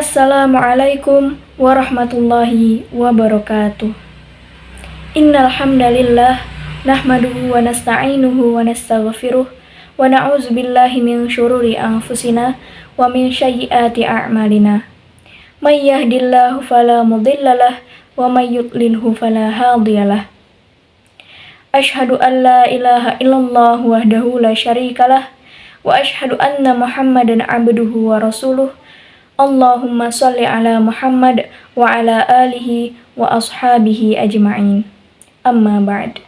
Assalamualaikum warahmatullahi wabarakatuh. Innal hamdalillah nahmaduhu wa nasta'inuhu wa nastaghfiruh wa na'udzu billahi min syururi anfusina wa min sayyiati a'malina. May yahdihillahu fala mudhillalah wa may yudlilhu fala hadiyalah. Asyhadu an la ilaha illallah wahdahu la syarikalah wa asyhadu anna Muhammadan abduhu wa rasuluh. Allahumma sholli ala Muhammad wa ala alihi wa ashabihi ajma'in. Amma ba'd.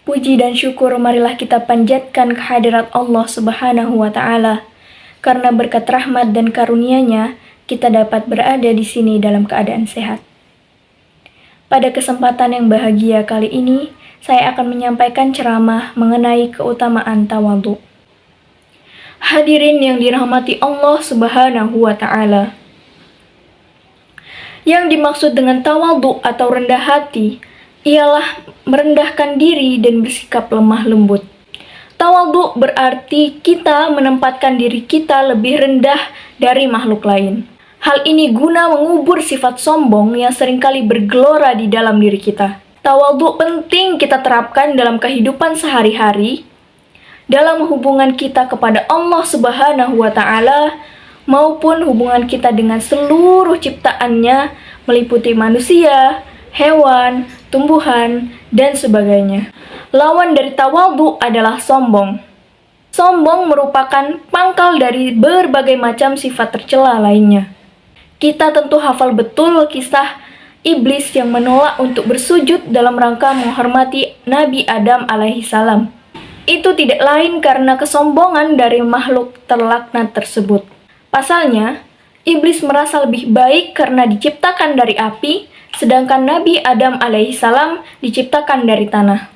Puji dan syukur marilah kita panjatkan kehadirat Allah Subhanahu wa Ta'ala, karena berkat rahmat dan karunia-Nya kita dapat berada di sini dalam keadaan sehat. Pada kesempatan yang bahagia kali ini, saya akan menyampaikan ceramah mengenai keutamaan tawadhu. Hadirin yang dirahmati Allah Subhanahu wa Ta'ala. Yang dimaksud dengan tawadhu atau rendah hati ialah merendahkan diri dan bersikap lemah lembut. Tawadhu berarti kita menempatkan diri kita lebih rendah dari makhluk lain. Hal ini guna mengubur sifat sombong yang seringkali bergelora di dalam diri kita. Tawadhu penting kita terapkan dalam kehidupan sehari-hari, dalam hubungan kita kepada Allah Subhanahu wa Ta'ala, maupun hubungan kita dengan seluruh ciptaannya, meliputi manusia, hewan, tumbuhan, dan sebagainya. Lawan dari tawadhu adalah sombong. Sombong merupakan pangkal dari berbagai macam sifat tercela lainnya. Kita tentu hafal betul kisah iblis yang menolak untuk bersujud dalam rangka menghormati Nabi Adam alaihissalam. Itu tidak lain karena kesombongan dari makhluk terlaknat tersebut. Pasalnya, iblis merasa lebih baik karena diciptakan dari api, sedangkan Nabi Adam alaihissalam diciptakan dari tanah.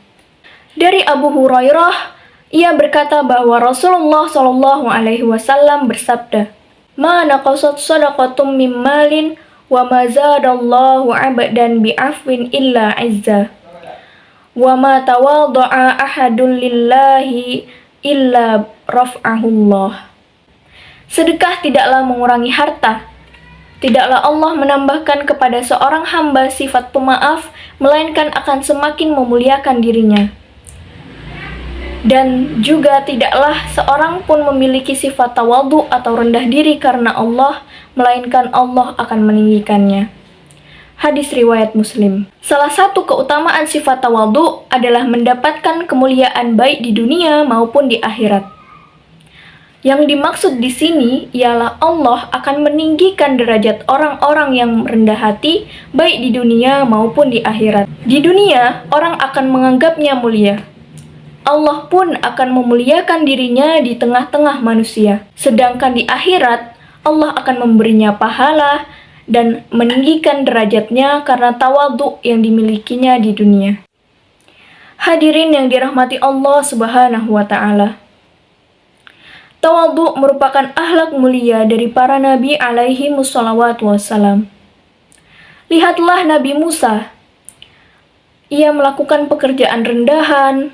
Dari Abu Hurairah, ia berkata bahwa Rasulullah Shallallahu Alaihi Wasallam bersabda, "Ma naqasat shadaqatum min malin wa ma zadallahu 'abdan bi'afwin illa 'izza. Wa ma tawadha'a ahadun lillahi illa raf'ahullah." Sedekah tidaklah mengurangi harta. Tidaklah Allah menambahkan kepada seorang hamba sifat pemaaf, melainkan akan semakin memuliakan dirinya. Dan juga tidaklah seorang pun memiliki sifat tawadhu atau rendah diri karena Allah, melainkan Allah akan meninggikannya. Hadis riwayat Muslim. Salah satu keutamaan sifat tawadhu adalah mendapatkan kemuliaan baik di dunia maupun di akhirat. Yang dimaksud di sini ialah Allah akan meninggikan derajat orang-orang yang rendah hati baik di dunia maupun di akhirat. Di dunia, orang akan menganggapnya mulia. Allah pun akan memuliakan dirinya di tengah-tengah manusia. Sedangkan di akhirat, Allah akan memberinya pahala dan meninggikan derajatnya karena tawadhu yang dimilikinya di dunia. Hadirin yang dirahmati Allah Subhanahu wa Ta'ala. Tawadhu merupakan akhlak mulia dari para nabi alaihi musholawatu wassalam. Lihatlah Nabi Musa. Ia melakukan pekerjaan rendahan,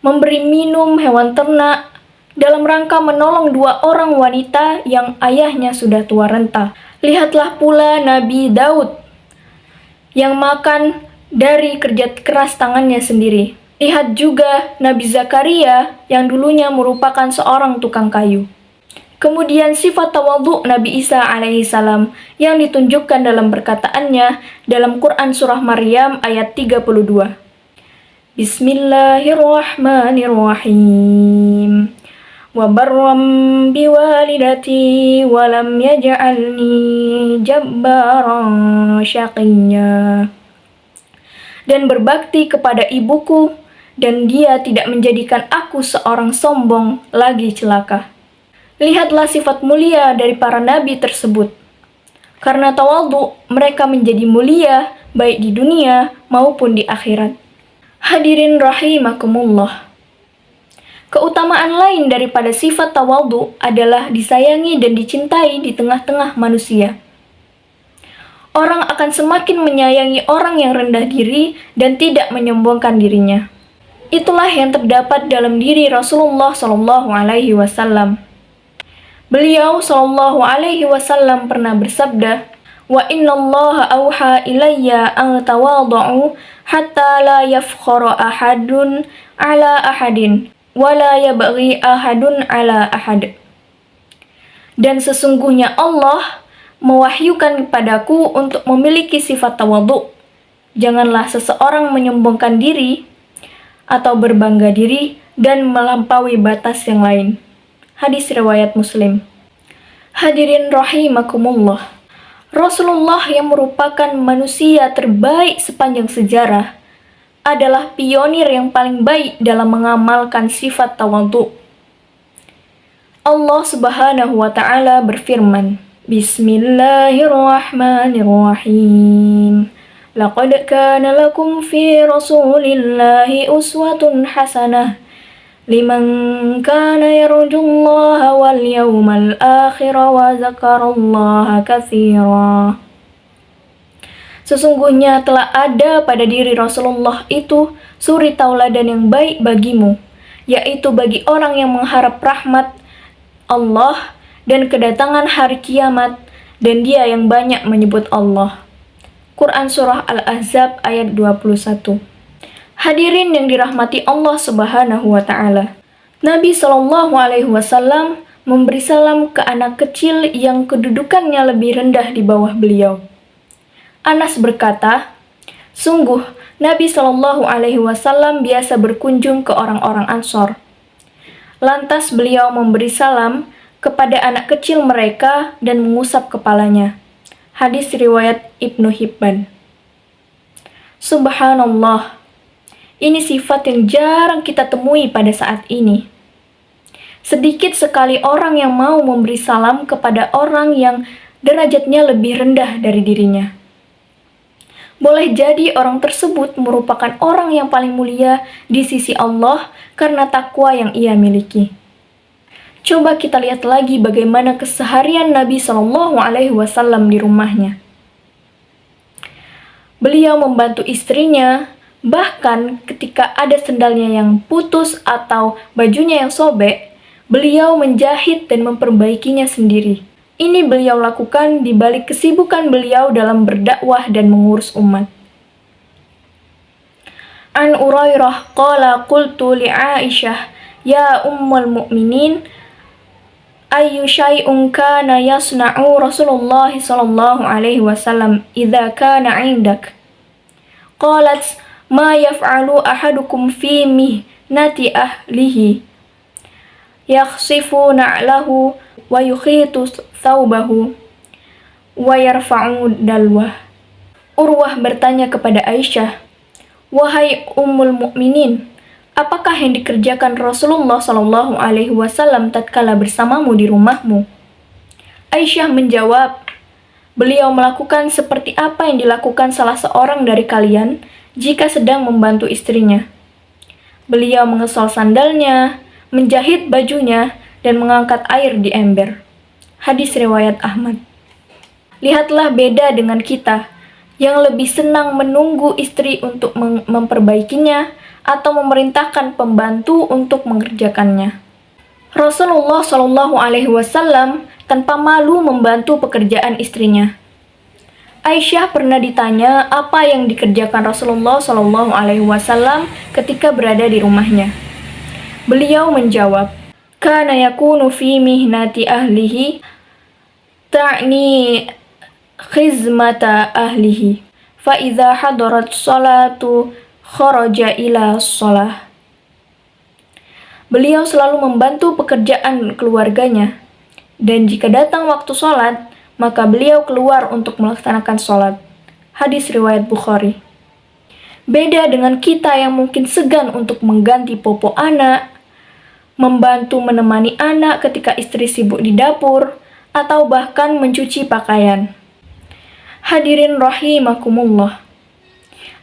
memberi minum hewan ternak, dalam rangka menolong dua orang wanita yang ayahnya sudah tua renta. Lihatlah pula Nabi Daud yang makan dari kerja keras tangannya sendiri. Lihat juga Nabi Zakaria yang dulunya merupakan seorang tukang kayu. Kemudian sifat tawadhu Nabi Isa alaihissalam yang ditunjukkan dalam perkataannya dalam Quran surah Maryam ayat 32. Bismillahirrahmanirrahim. Wa barram biwalidati wa lam yaj'alni jabbaran syaqiyya. Dan berbakti kepada ibuku, dan dia tidak menjadikan aku seorang sombong lagi celaka. Lihatlah sifat mulia dari para nabi tersebut. Karena tawadhu, mereka menjadi mulia baik di dunia maupun di akhirat. Hadirin rahimakumullah. Keutamaan lain daripada sifat tawadhu adalah disayangi dan dicintai di tengah-tengah manusia. Orang akan semakin menyayangi orang yang rendah diri dan tidak menyombongkan dirinya. Itulah yang terdapat dalam diri Rasulullah SAW. Beliau Shallallahu Alaihi Wasallam pernah bersabda, "Wa innallaha auha ilayya an tawadhu hatta la yafkhara ahadun ala ahadin, wa la yabghi ahadun ala ahad." Dan sesungguhnya Allah mewahyukan kepadaku untuk memiliki sifat tawadhu. Janganlah seseorang menyombongkan diri atau berbangga diri dan melampaui batas yang lain. Hadis riwayat Muslim. Hadirin rahimakumullah. Rasulullah yang merupakan manusia terbaik sepanjang sejarah adalah pionir yang paling baik dalam mengamalkan sifat tawadhu. Allah Subhanahu wa taala berfirman, Bismillahirrahmanirrahim. Laqad kana lakum fi Rasulillahi uswatun hasanah liman kana yarjullaha wal yawmal akhir wa zakarallaha katsira. Sesungguhnya telah ada pada diri Rasulullah itu suri tauladan yang baik bagimu, yaitu bagi orang yang mengharap rahmat Allah dan kedatangan hari kiamat, dan dia yang banyak menyebut Allah. Quran Surah Al-Ahzab ayat 21. Hadirin yang dirahmati Allah Subhanahu wa taala. Nabi Shallallahu Alaihi Wasallam memberi salam ke anak kecil yang kedudukannya lebih rendah di bawah beliau. Anas berkata, "Sungguh Nabi Shallallahu Alaihi Wasallam biasa berkunjung ke orang-orang Ansor. Lantas beliau memberi salam kepada anak kecil mereka dan mengusap kepalanya." Hadis riwayat Ibnu Hibban. Subhanallah, ini sifat yang jarang kita temui pada saat ini. Sedikit sekali orang yang mau memberi salam kepada orang yang derajatnya lebih rendah dari dirinya. Boleh jadi orang tersebut merupakan orang yang paling mulia di sisi Allah karena takwa yang ia miliki. Coba kita lihat lagi bagaimana keseharian Nabi Shallallahu Alaihi Wasallam di rumahnya. Beliau membantu istrinya, bahkan ketika ada sendalnya yang putus atau bajunya yang sobek, beliau menjahit dan memperbaikinya sendiri. Ini beliau lakukan di balik kesibukan beliau dalam berdakwah dan mengurus umat. An Urairah qala qultu li Aisyah, ya ummul mu'minin, ayyu syai'un kana yasna'u Rasulullah sallallahu alaihi wasallam idza kana 'indak? Qalat, ma yaf'alu ahadukum fi mihnati ahlihi yakhsifu na'lahu wa yukhitu thawbahu wa yarfa'u dalwah. Urwah bertanya kepada Aisyah, wahai ummul mukminin, apakah yang dikerjakan Rasulullah Shallallahu Alaihi Wasallam tatkala bersamamu di rumahmu? Aisyah menjawab, beliau melakukan seperti apa yang dilakukan salah seorang dari kalian jika sedang membantu istrinya. Beliau mengesol sandalnya, menjahit bajunya, dan mengangkat air di ember. Hadis riwayat Ahmad. Lihatlah beda dengan kita, yang lebih senang menunggu istri untuk memperbaikinya atau memerintahkan pembantu untuk mengerjakannya. Rasulullah Shallallahu Alaihi Wasallam tanpa malu membantu pekerjaan istrinya. Aisyah pernah ditanya apa yang dikerjakan Rasulullah Shallallahu Alaihi Wasallam ketika berada di rumahnya. Beliau menjawab, kana yakunu fi mihnati ahlihi ta'ni khizmata ahlihi fa idza hadarat salatu kharaja ila shalah. Beliau selalu membantu pekerjaan keluarganya, dan jika datang waktu sholat, maka beliau keluar untuk melaksanakan sholat. Hadis riwayat Bukhari. Beda dengan kita yang mungkin segan untuk mengganti popok anak, membantu menemani anak ketika istri sibuk di dapur, atau bahkan mencuci pakaian. Hadirin rahimakumullah.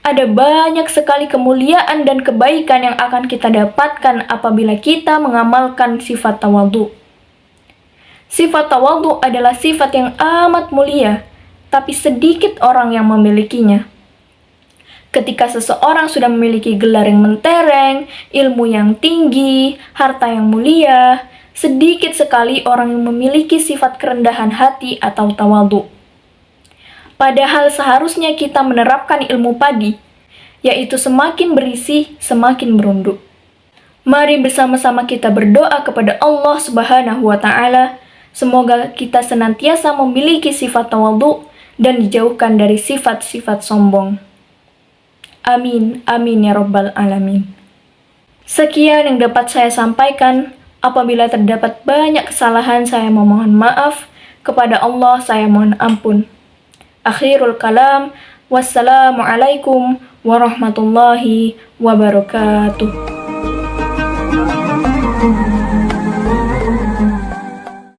Ada banyak sekali kemuliaan dan kebaikan yang akan kita dapatkan apabila kita mengamalkan sifat tawadhu. Sifat tawadhu adalah sifat yang amat mulia, tapi sedikit orang yang memilikinya. Ketika seseorang sudah memiliki gelar yang mentereng, ilmu yang tinggi, harta yang mulia, sedikit sekali orang yang memiliki sifat kerendahan hati atau tawadhu. Padahal seharusnya kita menerapkan ilmu padi, yaitu semakin berisi, semakin merunduk. Mari bersama-sama kita berdoa kepada Allah Subhanahu wa Ta'ala. Semoga kita senantiasa memiliki sifat tawadhu dan dijauhkan dari sifat-sifat sombong. Amin, amin ya Rabbal Alamin. Sekian yang dapat saya sampaikan. Apabila terdapat banyak kesalahan, saya memohon maaf. Kepada Allah saya mohon ampun. Akhirul kalam. Wassalamualaikum warahmatullahi wabarakatuh.